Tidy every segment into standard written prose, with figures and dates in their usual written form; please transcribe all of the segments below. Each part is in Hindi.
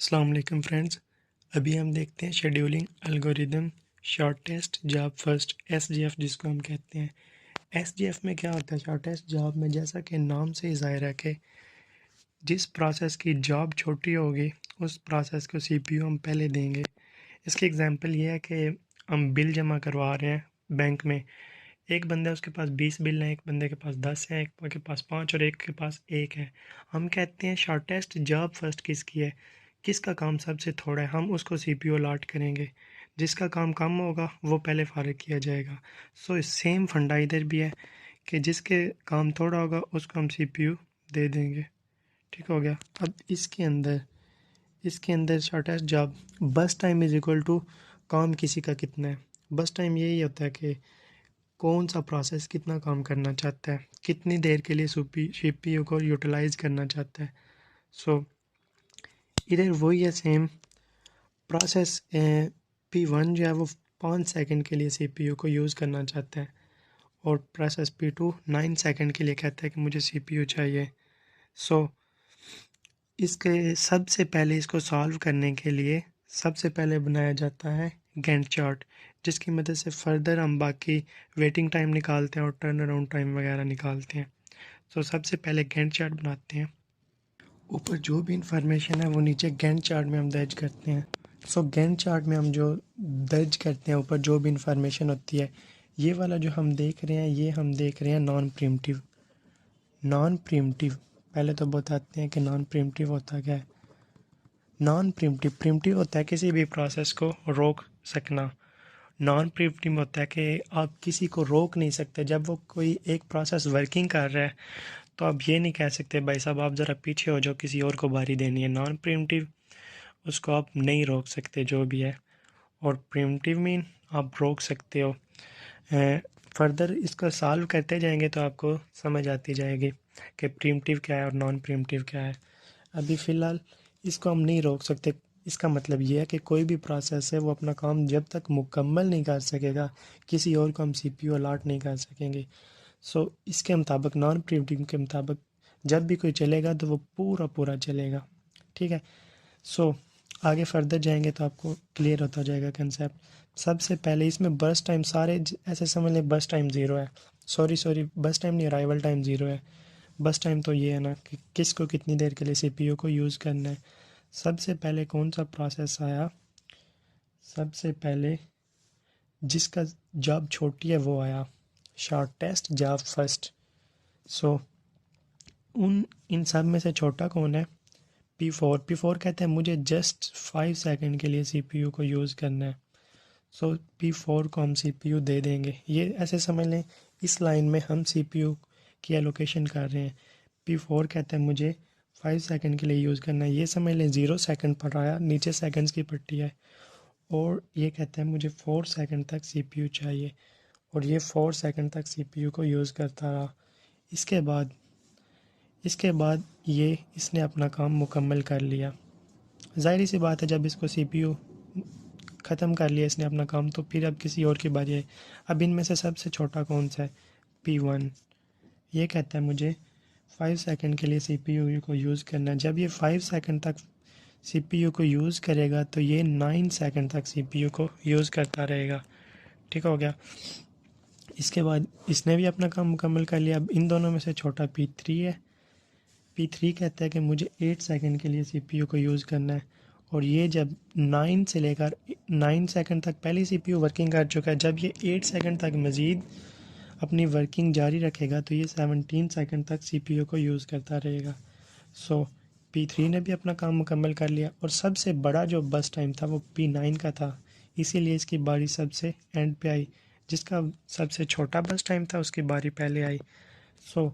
अस्सलाम वालेकुम फ्रेंड्स। अभी हम देखते हैं scheduling algorithm shortest job first SGF जिसको हम कहते हैं। एसजीएफ में क्या होता है? शॉर्टेस्ट जॉब में जैसा कि नाम से ही ज़ाहिर है कि जिस प्रोसेस की जॉब छोटी होगी उस प्रोसेस को सीपीयू हम पहले देंगे। इसकी एग्जांपल ये है कि हम बिल जमा करवा रहे हैं बैंक में। एक बंदा उसके पास 20 बिल हैं, एक बंदे के पास 10 हैं, एक के पास 5 और एक के पास 1 है। हम कहते हैं शॉर्टेस्ट जॉब फर्स्ट किसकी है, किसका काम सबसे थोड़ा है, हम उसको सीपीयू अलॉट करेंगे। जिसका काम कम होगा वो पहले फारिग किया जाएगा। सो सेम फंडा इधर भी है कि जिसके काम थोड़ा होगा उसको हम सीपीयू दे देंगे। ठीक हो गया। अब इसके अंदर शॉर्टेस्ट जॉब बस टाइम इज इक्वल टू काम किसी का कितना है। बस टाइम यही होता है कि कौन सा प्रोसेस कितना काम करना चाहता है, कितनी देर के लिए सीपीयू को यूटिलाइज करना चाहता है। सो इधर वही है सेम प्रोसेस। P1 जो है वो 5 सेकंड के लिए सीपीयू को यूज़ करना चाहता है और प्रोसेस P2 9 सेकंड के लिए कहता है कि मुझे सीपीयू चाहिए। सो इसके सबसे पहले इसको सॉल्व करने के लिए सबसे पहले बनाया जाता है गैंट चार्ट, जिसकी मदद से फर्दर हम बाकी वेटिंग टाइम निकालते हैं और टर्न अराउंड टाइम वगैरह निकालते हैं। सो सबसे पहले गैंट चार्ट बनाते हैं। ऊपर जो भी इंफॉर्मेशन है वो नीचे गैंट चार्ट में हम दर्ज करते हैं। सो गैंट चार्ट में हम जो दर्ज करते हैं ऊपर जो भी इंफॉर्मेशन होती है, ये वाला जो हम देख रहे हैं ये हम देख रहे हैं नॉन प्रीम्प्टिव। नॉन प्रीम्प्टिव पहले तो बताते हैं कि नॉन प्रीम्प्टिव होता क्या है। नॉन प्रीम्प्टिव प्रीम्प्टिव होता है किसी भी प्रोसेस को रोक सकना। नॉन प्रीम्प्टिव होता है कि आप किसी को रोक नहीं सकते। जब वो कोई एक प्रोसेस वर्किंग कर रहा है तो आप ये नहीं कह सकते भाई साहब आप ज़रा पीछे हो जाओ, किसी और को बारी देनी है। नॉन प्रीम्प्टिव उसको आप नहीं रोक सकते जो भी है, और प्रीम्प्टिव मीन आप रोक सकते हो। फर्दर इसको सॉल्व करते जाएंगे तो आपको समझ आती जाएगी कि प्रीम्प्टिव क्या है और नॉन प्रीम्प्टिव क्या है। अभी फ़िलहाल इसको हम नहीं रोक सकते। इसका मतलब ये है कि कोई भी प्रोसेस है वो अपना काम जब तक मुकम्मल नहीं कर सकेगा किसी और को हम सीपीयू अलॉट नहीं कर सकेंगे। सो इसके मुताबिक नॉन प्रीम्प्टिव के मुताबिक जब भी कोई चलेगा तो वो पूरा पूरा चलेगा। ठीक है। सो आगे फर्दर जाएंगे तो आपको क्लियर होता जाएगा कंसेप्ट। सबसे पहले इसमें बस टाइम सारे ऐसे समझ लें बस टाइम ज़ीरो है। सॉरी बस टाइम नहीं, अराइवल टाइम ज़ीरो है। बस टाइम तो ये है ना कि किसको कितनी देर के लिए सीपीयू को यूज़ करना है। सबसे पहले कौन सा प्रोसेस आया? सबसे पहले जिसका जॉब छोटी है वो आया, शॉर्टेस्ट जॉब फर्स्ट। सो इन सब में से छोटा कौन है? P4 कहते हैं मुझे जस्ट 5 सेकंड के लिए सीपीयू को यूज़ करना है। सो P4 को हम सीपीयू दे देंगे। ये ऐसे समझ लें इस लाइन में हम सीपीयू की एलोकेशन कर रहे हैं। P4 कहते हैं मुझे 5 सेकंड के लिए यूज़ करना है। ये समझ लें 0 सेकंड पर आया, नीचे सेकंड्स की पट्टी है। और ये कहते हैं मुझे 4 सेकंड तक सीपीयू चाहिए, और ये 4 सेकंड तक सीपीयू को यूज़ करता रहा। इसके बाद ये इसने अपना काम मुकम्मल कर लिया। ज़ाहिर सी बात है जब इसको सीपीयू ख़त्म कर लिया इसने अपना काम तो फिर अब किसी और की बारी है। अब इनमें से सबसे छोटा कौन सा है? P1। ये कहता है मुझे 5 सेकंड के लिए सीपीयू को यूज़ करना है। जब ये 5 सेकंड तक सीपीयू को यूज़ करेगा तो ये 9 सेकंड तक सीपीयू को यूज़ करता रहेगा। ठीक हो गया। इसके बाद इसने भी अपना काम मुकम्मल कर लिया। अब इन दोनों में से छोटा P3 है। P3 कहता है कि मुझे 8 सेकंड के लिए सीपीयू को यूज़ करना है, और ये जब 9 से लेकर 9 सेकंड तक पहले सीपीयू वर्किंग कर चुका है, जब ये 8 सेकंड तक मज़ीद अपनी वर्किंग जारी रखेगा तो ये 17 सेकंड तक सीपीयू को यूज़ करता रहेगा। सो P3 ने भी अपना काम मुकम्मल कर लिया, और सबसे बड़ा जो बस टाइम था वो P9 का था, इसीलिए इसकी बारी सबसे एंड पे आई। जिसका सबसे छोटा बस टाइम था उसकी बारी पहले आई। सो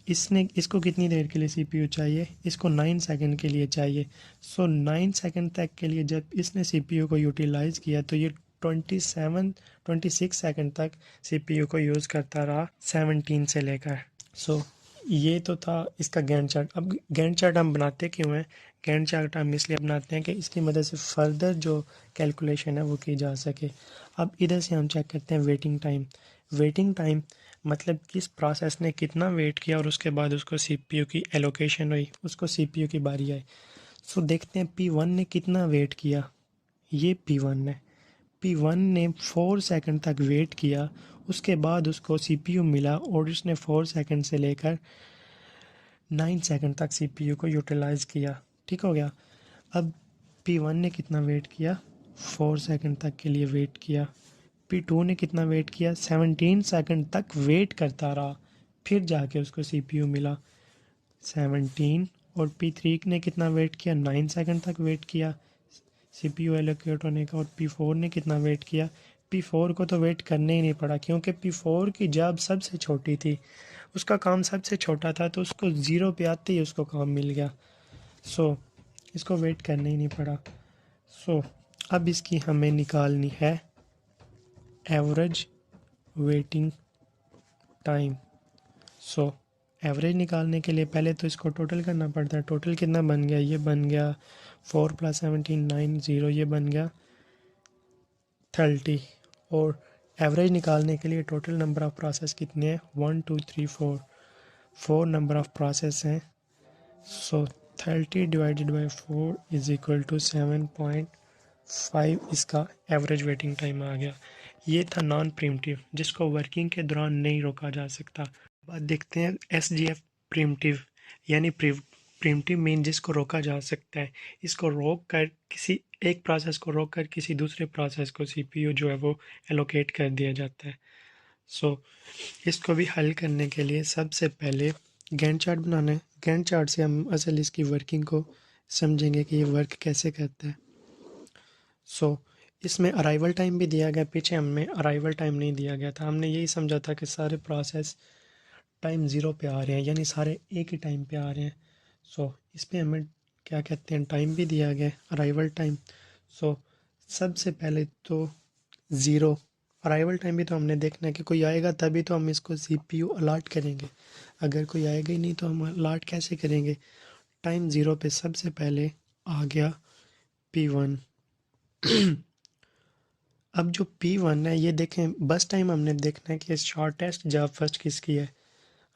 इसको कितनी देर के लिए सीपीयू चाहिए? इसको 9 सेकंड के लिए चाहिए। सो 9 सेकंड तक के लिए जब इसने सीपीयू को यूटिलाइज़ किया तो ये 26 सेकंड तक सीपीयू को यूज़ करता रहा 17 से लेकर। सो ये तो था इसका गैंट चार्ट। अब गैंट चार्ट हम बनाते क्यों हैं? गैंट चार्ट हम इसलिए बनाते हैं कि इसकी मदद से फर्दर जो कैलकुलेशन है वो की जा सके। अब इधर से हम चेक करते हैं वेटिंग टाइम। वेटिंग टाइम मतलब किस प्रोसेस ने कितना वेट किया और उसके बाद उसको सीपीयू की एलोकेशन हुई, उसको सीपीयू की बारी आई। सो देखते हैं P1 ने कितना वेट किया। ये P1 ने 4 सेकंड तक वेट किया, उसके बाद उसको CPU मिला और उसने 4 सेकंड से लेकर 9 सेकंड तक CPU को यूटिलाइज़ किया। ठीक हो गया। अब P1 ने कितना वेट किया, 4 सेकंड तक के लिए वेट किया। P2 ने कितना वेट किया, 17 सेकंड तक वेट करता रहा, फिर जाके उसको CPU मिला 17। और P3 ने कितना वेट किया, 9 सेकंड तक वेट किया CPU एलोकेट होने का। और P4 ने कितना वेट किया, P4 को तो वेट करने ही नहीं पड़ा क्योंकि P4 की जॉब सबसे छोटी थी, उसका काम सबसे छोटा था, तो उसको ज़ीरो पे आते ही उसको काम मिल गया। सो इसको वेट करने ही नहीं पड़ा। सो अब इसकी हमें निकालनी है average waiting time. So average निकालने के लिए पहले तो इसको टोटल करना पड़ता है। टोटल कितना बन गया, ये बन गया 4 + 17 9 0, ये बन गया 30। और एवरेज निकालने के लिए टोटल नंबर ऑफ़ प्रोसेस कितने हैं, 1 2 3 4, 4 नंबर ऑफ़ प्रोसेस हैं। So 30 divided by 4 is equal to 7.5 इसका एवरेज वेटिंग टाइम आ गया। ये था नॉन प्रीम्प्टिव, जिसको वर्किंग के दौरान नहीं रोका जा सकता। बात देखते हैं SGF प्रीम्प्टिव, यानी प्रीम्प्टिव मीन जिसको रोका जा सकता है। इसको रोक कर किसी एक प्रोसेस को रोक कर किसी दूसरे प्रोसेस को CPU जो है वो एलोकेट कर दिया जाता है। सो इसको भी हल करने के लिए सबसे पहले गैंट चार्ट बनाना है। गैंट चार्ट से हम असल इसकी वर्किंग को समझेंगे कि ये वर्क कैसे करता है। सो इसमें अराइवल टाइम भी दिया गया, पीछे हमें अराइवल टाइम नहीं दिया गया था। हमने यही समझा था कि सारे प्रोसेस टाइम ज़ीरो पे आ रहे हैं, यानी सारे एक ही टाइम पे आ रहे हैं। सो इसमें हमें क्या कहते हैं, टाइम भी दिया गया, अराइवल टाइम। सो सबसे पहले तो ज़ीरो अराइवल टाइम भी तो हमने देखना है कि कोई आएगा तभी तो हम इसको CPU अलॉट करेंगे। अगर कोई आएगा ही नहीं तो हम अलॉट कैसे करेंगे। टाइम ज़ीरो पे सबसे पहले आ गया P1। अब जो P1 है, ये देखें बस टाइम हमने देखना है कि शॉर्टेस्ट जॉब फर्स्ट किसकी है।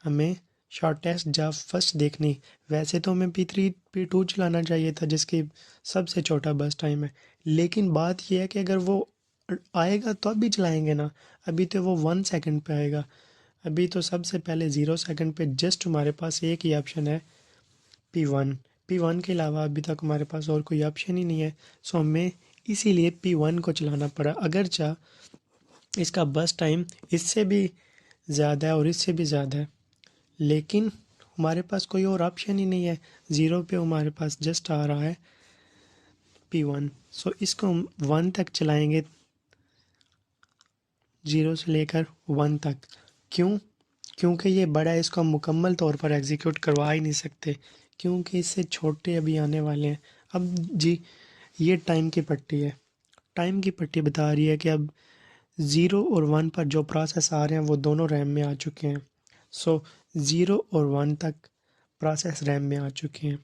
हमें शॉर्टेस्ट जॉब फर्स्ट देखनी। वैसे तो हमें P3 P2 चलाना चाहिए था जिसकी सबसे छोटा बस टाइम है, लेकिन बात यह है कि अगर वो आएगा तो अभी चलाएंगे ना, अभी तो वो 1 सेकंड पे आएगा। अभी तो सबसे पहले 0 सेकंड पे जस्ट हमारे पास एक ही ऑप्शन है, P1 के अलावा अभी तक हमारे पास और कोई ऑप्शन ही नहीं है। सो हमें इसीलिए P1 को चलाना पड़ा। अगर चाह इसका बस टाइम इससे भी ज़्यादा है और इससे भी ज़्यादा है, लेकिन हमारे पास कोई और ऑप्शन ही नहीं है। ज़ीरो पे हमारे पास जस्ट आ रहा है P1। सो इसको हम 1 तक चलाएंगे, 0 से लेकर 1 तक। क्यों? क्योंकि ये बड़ा है, इसको हम मुकम्मल तौर पर एग्जीक्यूट करवा ही नहीं सकते, क्योंकि इससे छोटे अभी आने वाले हैं। अब जी ये टाइम की पट्टी है, टाइम की पट्टी बता रही है कि अब 0 और 1 पर जो प्रोसेस आ रहे हैं वो दोनों रैम में आ चुके हैं। सो 0 और 1 तक प्रोसेस रैम में आ चुके हैं।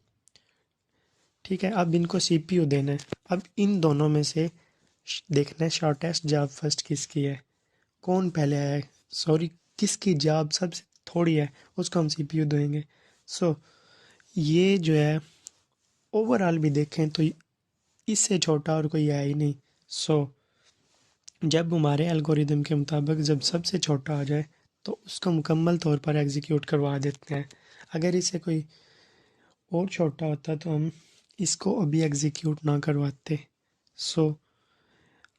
ठीक है, अब इनको CPU देना है। अब इन दोनों में से देखना है शॉर्टेस्ट जॉब फर्स्ट किसकी है, कौन पहले आया है, सॉरी किसकी जॉब सबसे थोड़ी है, उसको हम CPU देंगे। सो ये जो है ओवरऑल भी देखें तो इससे छोटा और कोई है ही नहीं। सो जब हमारे एल्गोरिदम के मुताबिक जब सबसे छोटा आ जाए तो उसको मुकम्मल तौर पर एग्जीक्यूट करवा देते हैं। अगर इसे कोई और छोटा होता तो हम इसको अभी एग्जीक्यूट ना करवाते। सो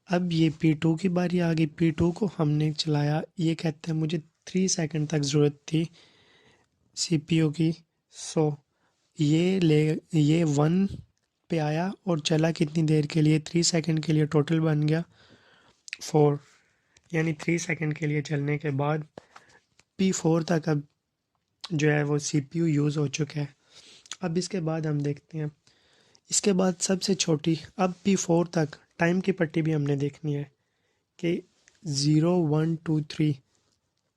अब ये P2 की बारी आ गई। P2 को हमने चलाया, ये कहते हैं मुझे 3 सेकंड तक ज़रूरत थी CPU की। सो ये 1 पे आया और चला कितनी देर के लिए, 3 सेकंड के लिए। टोटल बन गया 4, यानी 3 सेकंड के लिए चलने के बाद P4 तक अब जो है वो CPU यूज़ हो चुका है। अब इसके बाद हम देखते हैं, इसके बाद सबसे छोटी अब P4 तक टाइम की पट्टी भी हमने देखनी है कि 0 1 2 3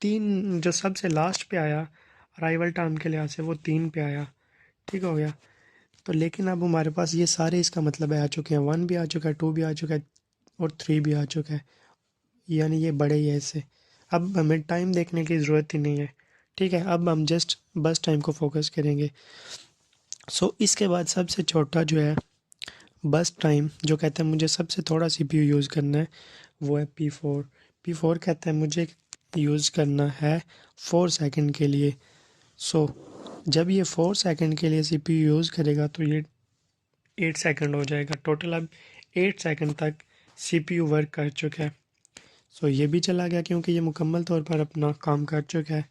3 जो सबसे लास्ट पे आया अराइवल टाइम के लिहाज से वो 3 पे आया। ठीक हो गया। तो लेकिन अब हमारे पास ये सारे इसका मतलब है आ चुके हैं, 1 भी आ चुका है, 2 भी आ चुका है और 3 भी आ चुका है, यानी ये बड़े ही है इससे। अब हमें टाइम देखने की ज़रूरत ही नहीं है। ठीक है, अब हम जस्ट बस टाइम को फोकस करेंगे। इसके बाद सबसे छोटा जो है बस टाइम, जो कहता है मुझे सबसे थोड़ा सीपीयू यूज़ करना है, वो है P4 कहता है मुझे यूज़ करना है 4 सेकंड के लिए। सो जब ये 4 सेकंड के लिए सीपीयू यूज़ करेगा तो ये 8 सेकंड हो जाएगा टोटल। अब 8 सेकंड तक सीपीयू वर्क कर चुका है। ये भी चला गया क्योंकि ये मुकम्मल तौर पर अपना काम कर चुका है।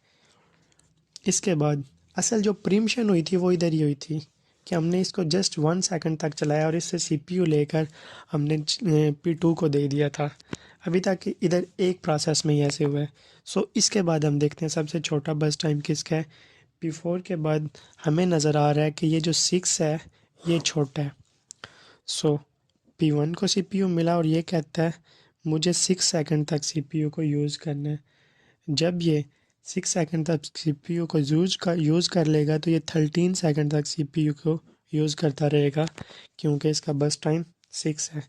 इसके बाद असल जो प्रीमिशन हुई थी वो इधर ही हुई थी कि हमने इसको जस्ट 1 सेकंड तक चलाया और इससे सीपीयू लेकर हमने P2 को दे दिया था। अभी तक इधर एक प्रोसेस में ही ऐसे हुआ है। इसके बाद हम देखते हैं सबसे छोटा बस टाइम किसका है। P4 के बाद हमें नज़र आ रहा है कि ये जो 6 है ये छोटा है। P1 को सीपीयू मिला और ये कहता है मुझे 6 सेकंड तक सीपीयू को यूज़ करना है। जब ये 6 सेकंड तक सीपीयू को यूज़ कर लेगा तो ये 13 सेकंड तक सीपीयू को यूज़ करता रहेगा क्योंकि इसका बस टाइम 6 है।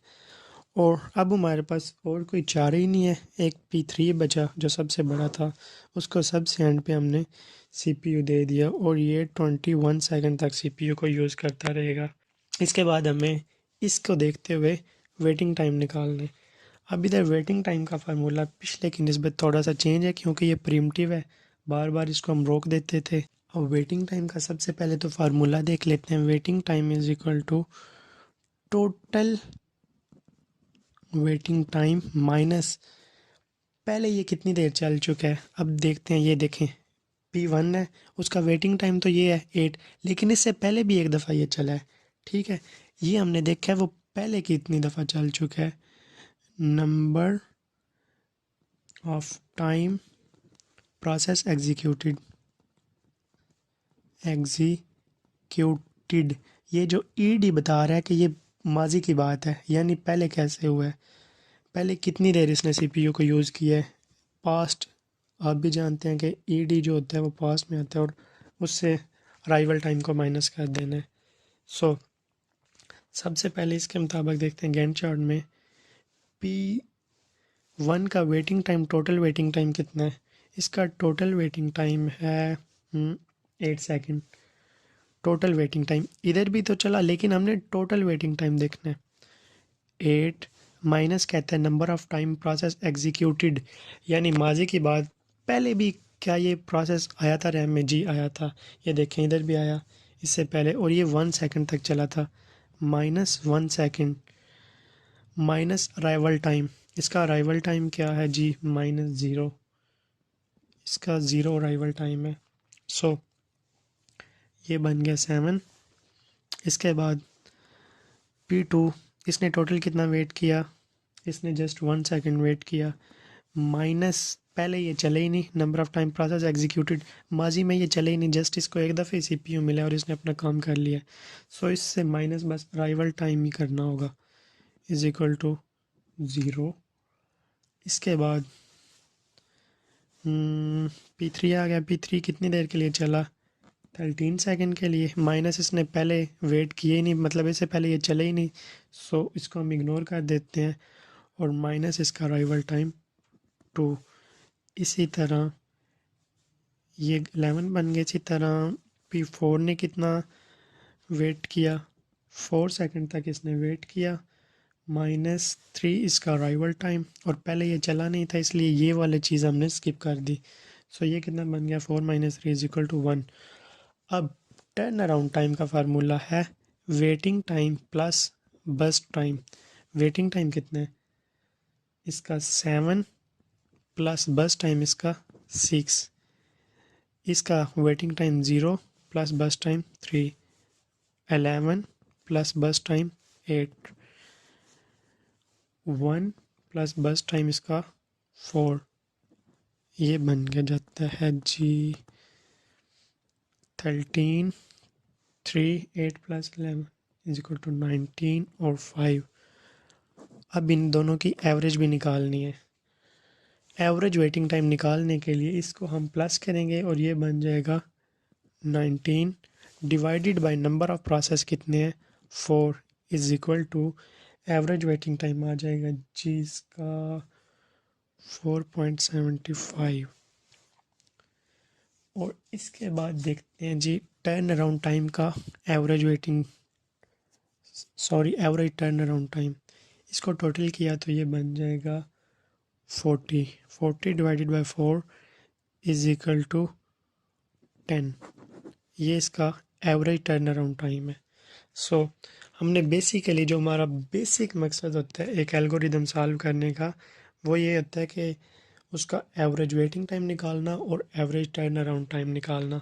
और अब हमारे पास और कोई चारा ही नहीं है। एक P3 बचा जो सबसे बड़ा था, उसको सबसे एंड पे हमने सीपीयू दे दिया और ये 21 सेकंड तक सीपीयू को यूज़ करता रहेगा। इसके बाद हमें इसको देखते हुए वेटिंग टाइम निकालना है। अब इधर वेटिंग टाइम का फार्मूला पिछले की निस्बत थोड़ा सा चेंज है क्योंकि ये प्रिमिटिव है, बार बार इसको हम रोक देते थे। अब वेटिंग टाइम का सबसे पहले तो फार्मूला देख लेते हैं। Waiting time is equal to total waiting time minus पहले ये कितनी देर चल चुका है। अब देखते हैं, ये देखें P1 है, उसका वेटिंग टाइम तो ये है 8, लेकिन इससे पहले भी एक दफ़ा ये चला है। ठीक है, ये हमने देखा है वो पहले कितनी दफ़ा चल चुका है। Number of time process executed, ये जो ईडी बता रहा है कि ये माजी की बात है, यानी पहले कैसे हुआ है, पहले कितनी देर इसने सीपीयू को यूज़ किया है। पास्ट आप भी जानते हैं कि ईडी जो होता है वो पास्ट में आता है और उससे अराइवल टाइम को माइनस कर देना है। सबसे पहले इसके मुताबिक देखते हैं गैंट चार्ट में P1 का waiting time, total waiting time कितना है। इसका टोटल वेटिंग टाइम है 8 सेकंड। टोटल वेटिंग टाइम इधर भी तो चला, लेकिन हमने टोटल वेटिंग टाइम देखना है। 8 माइनस कहता है number of time process executed, यानी माजी की बात, पहले भी क्या ये प्रोसेस आया था रैम में, जी आया था। ये देखें इधर भी आया इससे पहले और ये 1 सेकंड तक चला था। Minus 1 second minus arrival time, इसका अराइवल टाइम क्या है जी, -0, इसका 0 अराइवल टाइम है। ये बन गया 7। इसके बाद P2, इसने टोटल कितना वेट किया, इसने जस्ट 1 सेकंड वेट किया। माइनस पहले ये चले ही नहीं, number of time process executed, माजी में ये चले ही नहीं, जस्ट इसको एक दफ़े सीपीयू मिला और इसने अपना काम कर लिया। इससे माइनस बस अराइवल टाइम ही करना होगा, इज इक्वल टू 0। इसके बाद P3 आ गया। P3 कितनी देर के लिए चला, 13 सेकंड के लिए। माइनस इसने पहले वेट किए ही नहीं, मतलब इससे पहले ये चले ही नहीं, इसको हम इग्नोर कर देते हैं। और माइनस इसका अराइवल टाइम 2। इसी तरह ये 11 बन गए। इसी तरह P4 ने कितना वेट किया, 4 सेकंड तक इसने वेट किया। -3 इसका अराइवल टाइम, और पहले ये चला नहीं था इसलिए ये वाली चीज़ हमने स्किप कर दी। ये कितना बन गया, 4 - 3 = 1। अब टर्न अराउंड टाइम का फार्मूला है वेटिंग टाइम प्लस बस टाइम। वेटिंग टाइम कितना है, इसका 7 प्लस बस टाइम इसका 6। इसका वेटिंग टाइम 0 प्लस बस टाइम 3, 11 प्लस बस टाइम 8, 1 प्लस बस टाइम इसका 4। ये बन के जाता है जी 13, 3, 8 प्लस 11 = 19 और 5। अब इन दोनों की एवरेज भी निकालनी है। एवरेज वेटिंग टाइम निकालने के लिए इसको हम प्लस करेंगे और ये बन जाएगा 19 divided by number of process कितने हैं, 4, is equal to average waiting time आ जाएगा जी इसका 4.75। और इसके बाद देखते हैं जी टर्न अराउंड टाइम का average waiting average turn around time, इसको टोटल किया तो ये बन जाएगा 40 divided by 4 is equal to 10। ये इसका एवरेज टर्न अराउंड टाइम है। सो हमने बेसिकली जो हमारा बेसिक मकसद होता है एक एल्गोरिदम सॉल्व करने का, वो ये होता है कि उसका एवरेज वेटिंग टाइम निकालना और एवरेज टर्न अराउंड टाइम निकालना।